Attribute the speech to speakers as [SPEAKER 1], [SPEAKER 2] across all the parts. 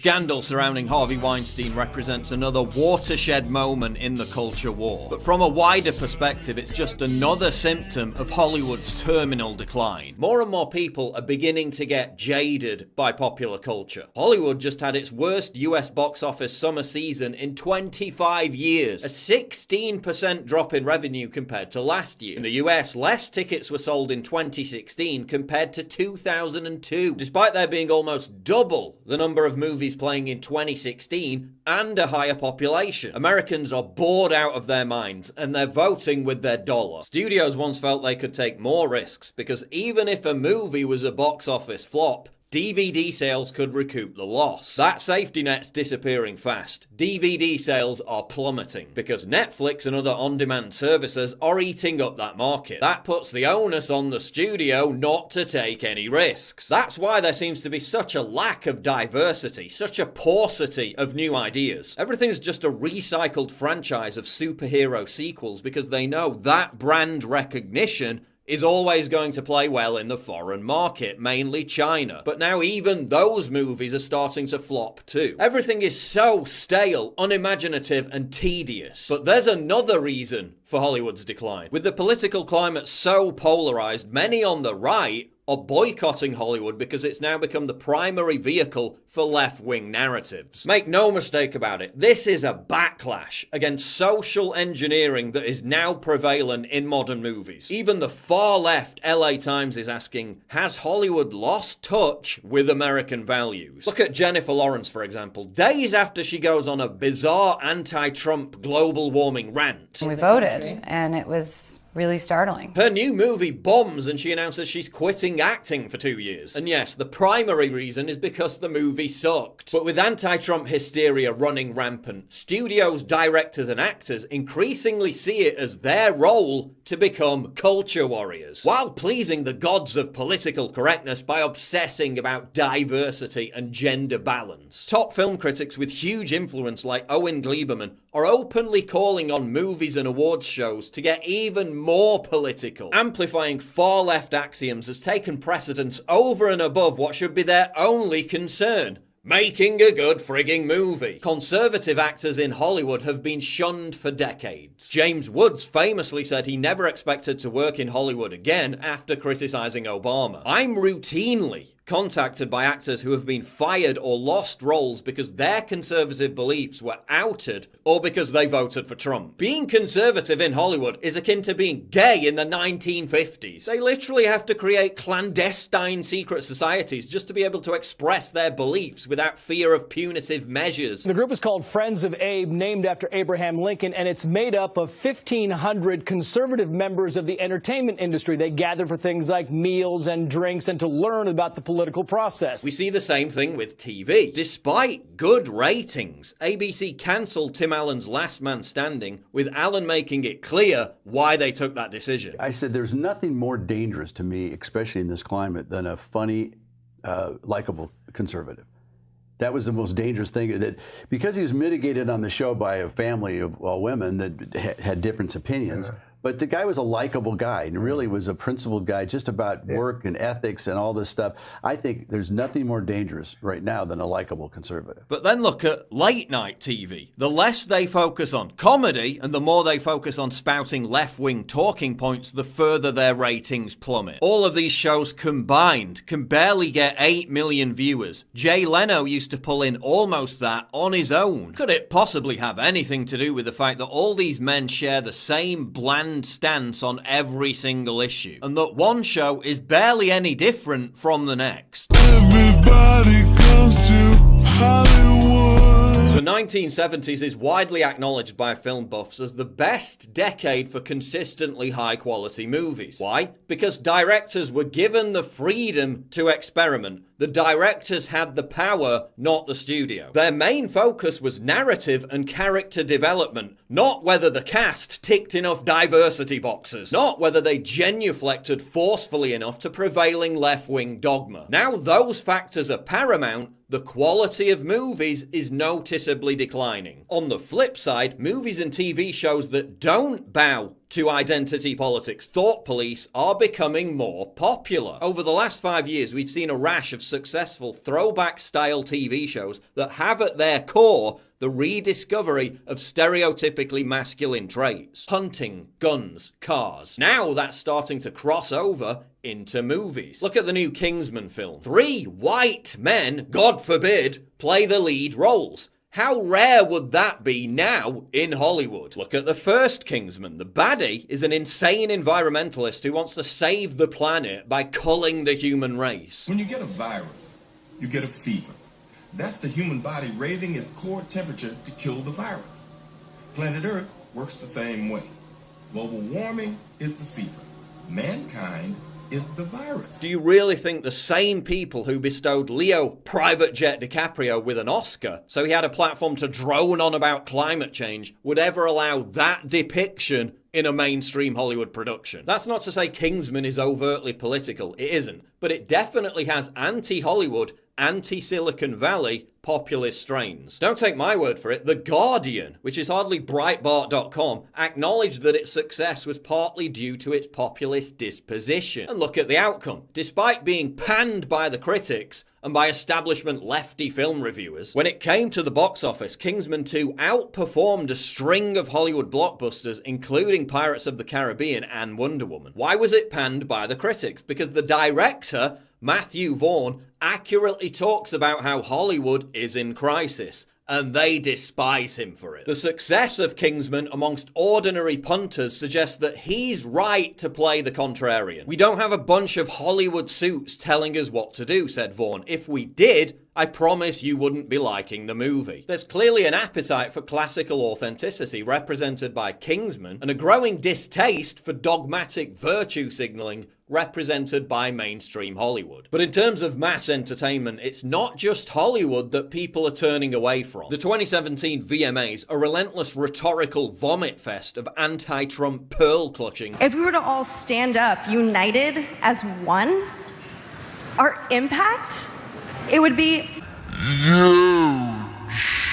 [SPEAKER 1] scandal surrounding Harvey Weinstein represents another watershed moment in the culture war. But from a wider perspective, it's just another symptom of Hollywood's terminal decline. More and more people are beginning to get jaded by popular culture. Hollywood just had its worst US box office summer season in 25 years, a 16% drop in revenue compared to last year. In the US, less tickets were sold in 2016 compared to 2002, despite there being almost double the number of movies playing in 2016 and a higher population. Americans are bored out of their minds and they're voting with their dollar. Studios once felt they could take more risks because even if a movie was a box office flop, DVD sales could recoup the loss. That safety net's disappearing fast. DVD sales are plummeting because Netflix and other on-demand services are eating up that market. That puts the onus on the studio not to take any risks. That's why there seems to be such a lack of diversity, such a paucity of new ideas. Everything's just a recycled franchise of superhero sequels because they know that brand recognition is always going to play well in the foreign market, mainly China. But now even those movies are starting to flop too. Everything is so stale, unimaginative, and tedious. But there's another reason for Hollywood's decline. With the political climate so polarized, many on the right are boycotting Hollywood because it's now become the primary vehicle for left-wing narratives. Make no mistake about it, this is a backlash against social engineering that is now prevalent in modern movies. Even the far left LA Times is asking, has Hollywood lost touch with American values? Look at Jennifer Lawrence, for example. Days after she goes on a bizarre anti-Trump global warming rant.
[SPEAKER 2] We voted, and it was really startling.
[SPEAKER 1] Her new movie bombs and she announces she's quitting acting for 2 years. And yes, the primary reason is because the movie sucked. But with anti-Trump hysteria running rampant, studios, directors and actors increasingly see it as their role to become culture warriors, while pleasing the gods of political correctness by obsessing about diversity and gender balance. Top film critics with huge influence like Owen Gleiberman are openly calling on movies and awards shows to get even more political. Amplifying far-left axioms has taken precedence over and above what should be their only concern: making a good frigging movie. Conservative actors in Hollywood have been shunned for decades. James Woods famously said he never expected to work in Hollywood again after criticizing Obama. I'm routinely contacted by actors who have been fired or lost roles because their conservative beliefs were outed or because they voted for Trump. Being conservative in Hollywood is akin to being gay in the 1950s. They literally have to create clandestine secret societies just to be able to express their beliefs without fear of punitive measures.
[SPEAKER 3] The group is called Friends of Abe, named after Abraham Lincoln, and it's made up of 1,500 conservative members of the entertainment industry. They gather for things like meals and drinks and to learn about the political process.
[SPEAKER 1] We see the same thing with TV. Despite good ratings, ABC cancelled Tim Allen's Last Man Standing, with Allen making it clear why they took that decision.
[SPEAKER 4] I said there's nothing more dangerous to me, especially in this climate, than a funny, likable conservative. That was the most dangerous thing, that because he was mitigated on the show by a family of women that had different opinions. But the guy was a likable guy and really was a principled guy just about work and ethics and all this stuff. I think there's nothing more dangerous right now than a likable conservative.
[SPEAKER 1] But then look at late night TV. The less they focus on comedy and the more they focus on spouting left-wing talking points, the further their ratings plummet. All of these shows combined can barely get 8 million viewers. Jay Leno used to pull in almost that on his own. Could it possibly have anything to do with the fact that all these men share the same bland stance on every single issue, and that one show is barely any different from the next?
[SPEAKER 5] Everybody comes to Hollywood.
[SPEAKER 1] The 1970s is widely acknowledged by film buffs as the best decade for consistently high-quality movies. Why? Because directors were given the freedom to experiment. The directors had the power, not the studio. Their main focus was narrative and character development, not whether the cast ticked enough diversity boxes, not whether they genuflected forcefully enough to prevailing left-wing dogma. Now those factors are paramount, the quality of movies is noticeably declining. On the flip side, movies and TV shows that don't bow to identity politics, thought police, are becoming more popular. Over the last 5 years, we've seen a rash of successful throwback-style TV shows that have at their core the rediscovery of stereotypically masculine traits. Hunting, guns, cars. Now that's starting to cross over into movies. Look at the new Kingsman film. 3 white men, God forbid, play the lead roles. How rare would that be now in Hollywood? Look at the first Kingsman. The baddie is an insane environmentalist who wants to save the planet by culling the human race.
[SPEAKER 6] When you get a virus, you get a fever. That's the human body raising its core temperature to kill the virus. Planet Earth works the same way. Global warming is the fever. Mankind is the virus.
[SPEAKER 1] Do you really think the same people who bestowed Leo Private Jet DiCaprio with an Oscar so he had a platform to drone on about climate change would ever allow that depiction in a mainstream Hollywood production? That's not to say Kingsman is overtly political. It isn't. But it definitely has anti-Hollywood, anti-Silicon Valley populist strains. Don't take my word for it. The Guardian, which is hardly Breitbart.com, acknowledged that its success was partly due to its populist disposition. And look at the outcome. Despite being panned by the critics and by establishment lefty film reviewers, when it came to the box office, Kingsman 2 outperformed a string of Hollywood blockbusters, including Pirates of the Caribbean and Wonder Woman. Why was it panned by the critics? Because the director, Matthew Vaughn, accurately talks about how Hollywood is in crisis, and they despise him for it. The success of Kingsman amongst ordinary punters suggests that he's right to play the contrarian. We don't have a bunch of Hollywood suits telling us what to do, said Vaughn. If we did, I promise you wouldn't be liking the movie. There's clearly an appetite for classical authenticity represented by Kingsman, and a growing distaste for dogmatic virtue signaling represented by mainstream Hollywood. But in terms of mass entertainment, it's not just Hollywood that people are turning away from. The 2017 VMAs, a relentless rhetorical vomit fest of anti-Trump pearl clutching.
[SPEAKER 7] If we were to all stand up, united as one, our impact, it would be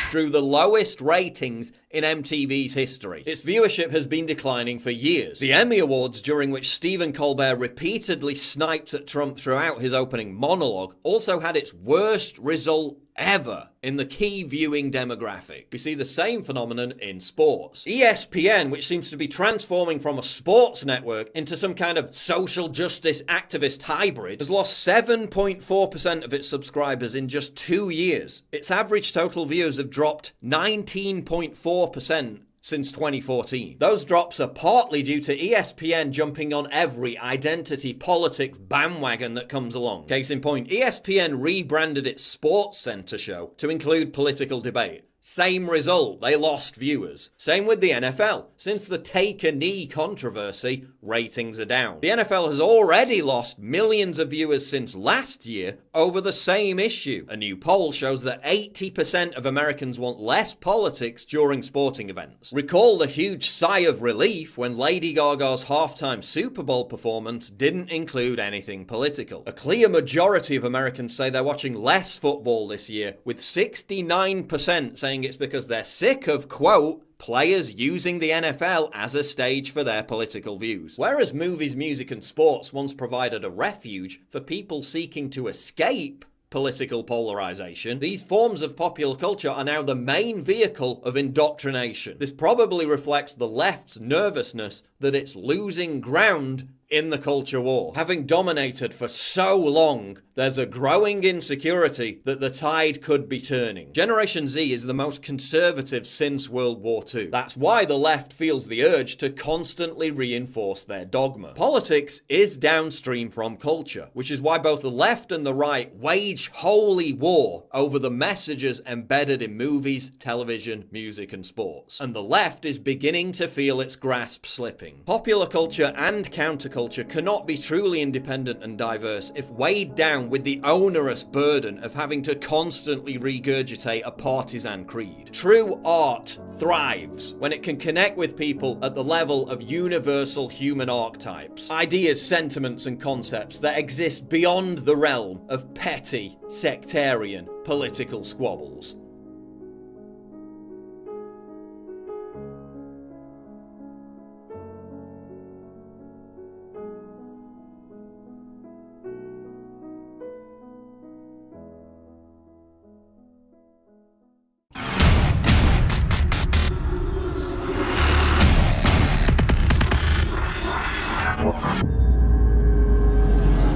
[SPEAKER 1] drew the lowest ratings in MTV's history. Its viewership has been declining for years. The Emmy Awards, during which Stephen Colbert repeatedly sniped at Trump throughout his opening monologue, also had its worst result ever in the key viewing demographic. We see the same phenomenon in sports. ESPN, which seems to be transforming from a sports network into some kind of social justice activist hybrid, has lost 7.4% of its subscribers in just 2 years. Its average total views have dropped 19.4% since 2014. Those drops are partly due to ESPN jumping on every identity politics bandwagon that comes along. Case in point, ESPN rebranded its Sports Center show to include political debate. Same result, they lost viewers. Same with the NFL. Since the Take a Knee controversy, ratings are down. The NFL has already lost millions of viewers since last year over the same issue. A new poll shows that 80% of Americans want less politics during sporting events. Recall the huge sigh of relief when Lady Gaga's halftime Super Bowl performance didn't include anything political. A clear majority of Americans say they're watching less football this year, with 69% saying it's because they're sick of, quote, players using the NFL as a stage for their political views. Whereas movies, music, and sports once provided a refuge for people seeking to escape political polarization, these forms of popular culture are now the main vehicle of indoctrination. This probably reflects the left's nervousness that it's losing ground in the culture war. Having dominated for so long, there's a growing insecurity that the tide could be turning. Generation Z is the most conservative since World War II. That's why the left feels the urge to constantly reinforce their dogma. Politics is downstream from culture, which is why both the left and the right wage holy war over the messages embedded in movies, television, music, and sports. And the left is beginning to feel its grasp slipping. Popular culture and counterculture culture cannot be truly independent and diverse if weighed down with the onerous burden of having to constantly regurgitate a partisan creed. True art thrives when it can connect with people at the level of universal human archetypes, ideas, sentiments, and concepts that exist beyond the realm of petty, sectarian, political squabbles.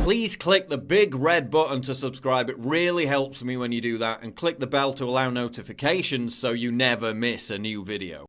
[SPEAKER 1] Please click the big red button to subscribe. It really helps me when you do that, and click the bell to allow notifications so you never miss a new video.